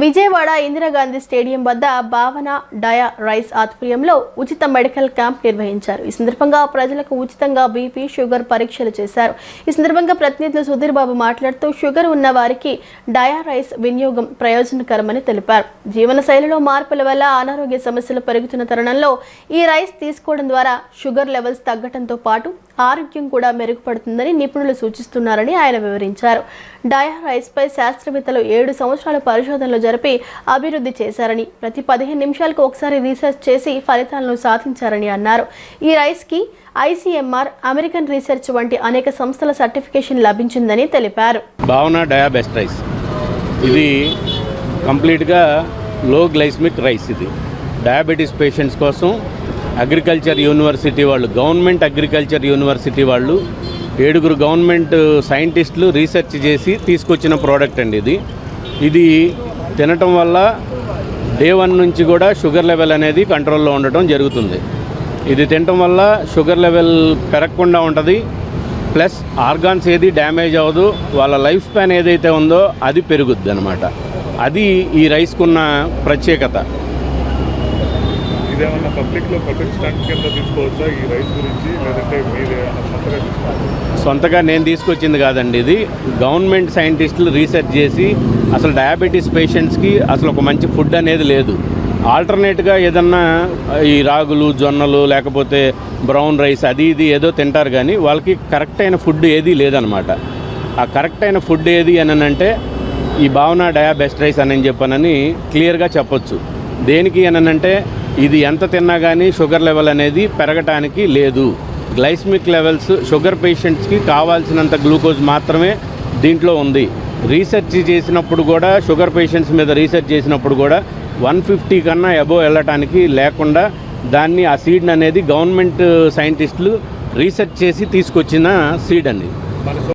Vijayawada Indira Gandhi stadium వద్ద భావన dia rice ఆధ్వర్యంలో ఉచిత మెడికల్ క్యాంప్ నిర్వహించారు. ఈ సందర్భంగా ప్రజలకు ఉచితంగా బీపీ, షుగర్ పరీక్షలు చేశారు. ఈ సందర్భంగా ప్రతినిధులు సుధీర్ బాబు మాట్లాడుతూ షుగర్ ఉన్న వారికి డయా రైస్ వినియోగం ప్రయోజనకరమని తెలిపారు. జీవనశైలిలో మార్పుల వల్ల అనారోగ్య సమస్యలు పెరుగుతున్న తరుణంలో ఈ రైస్ తీసుకోవడం ద్వారా షుగర్ లెవెల్స్ తగ్గడంతో పాటు ఆరోగ్యం కూడా మెరుగుపడుతుందని నిపుణులు సూచిస్తున్నారని ఆయన వివరించారు. డయా రైస్ పై శాస్త్రవేత్తలు 7 సంవత్సరాల పరిశోధనలు జరిపి అభివృద్ధి చేశారని, ప్రతి 15 నిమిషాలకు ఒకసారి రీసెర్చ్ చేసి ఫలితాలను సాధించారని అన్నారు. ఈ రైస్ కి ICMR, అమెరికన్ రీసెర్చ్ వంటి అనేక సంస్థల సర్టిఫికేషన్ లభించిందని తెలిపారు. భావన డయా బెస్ట్ రైస్ ఇది కంప్లీట్గా లో గ్లైసమిక్ రైస్. ఇది డయాబెటీస్ పేషెంట్స్ కోసం అగ్రికల్చర్ యూనివర్సిటీ వాళ్ళు, గవర్నమెంట్ అగ్రికల్చర్ యూనివర్సిటీ వాళ్ళు 7 గవర్నమెంట్ సైంటిస్టులు రీసెర్చ్ చేసి తీసుకొచ్చిన ప్రోడక్ట్ అండి. ఇది తినటం వల్ల డే 1 నుంచి కూడా షుగర్ లెవెల్ అనేది కంట్రోల్లో ఉండటం జరుగుతుంది. ఇది తినటం వల్ల షుగర్ లెవెల్ పెరగకుండా ఉంటుంది, ప్లస్ ఆర్గాన్స్ ఏది డ్యామేజ్ అవ్వదు, వాళ్ళ లైఫ్ స్పాన్ ఏదైతే ఉందో అది పెరుగుద్ది అనమాట. అది ఈ రైస్కున్న ప్రత్యేకత. ఇదేమన్నా పబ్లిక్లో పబ్లిక్ స్టాండ్ కింద తీసుకోవచ్చా ఈ రైస్ గురించి, లేదంటే మీరు సొంతగా నేను తీసుకొచ్చింది కాదండి. ఇది గవర్నమెంట్ సైంటిస్టులు రీసెర్చ్ చేసి అసలు డయాబెటీస్ పేషెంట్స్కి అసలు ఒక మంచి ఫుడ్ అనేది లేదు. ఆల్టర్నేట్గా ఏదన్నా ఈ రాగులు, జొన్నలు, లేకపోతే బ్రౌన్ రైస్ అది ఇది ఏదో తింటారు, కానీ వాళ్ళకి కరెక్ట్ అయిన ఫుడ్ ఏది లేదనమాట. ఆ కరెక్ట్ అయిన ఫుడ్ ఏది అని అంటే ఈ భావన డయా బెస్ట్ రైస్ అని చెప్పానని క్లియర్గా చెప్పొచ్చు. దేనికి అని అంటే ఇది ఎంత తిన్నా కానీ షుగర్ లెవెల్ అనేది పెరగటానికి లేదు. గ్లైసమిక్ లెవెల్స్ షుగర్ పేషెంట్స్కి కావాల్సినంత గ్లూకోజ్ మాత్రమే దీంట్లో ఉంది. రీసెర్చ్ చేసినప్పుడు కూడా, షుగర్ పేషెంట్స్ మీద రీసెర్చ్ చేసినప్పుడు కూడా 150 కన్నా అబోవ్ వెళ్ళటానికి లేకుండా దాన్ని, ఆ సీడ్ అనేది గవర్నమెంట్ సైంటిస్టులు రీసెర్చ్ చేసి తీసుకొచ్చిన సీడ్ అండి.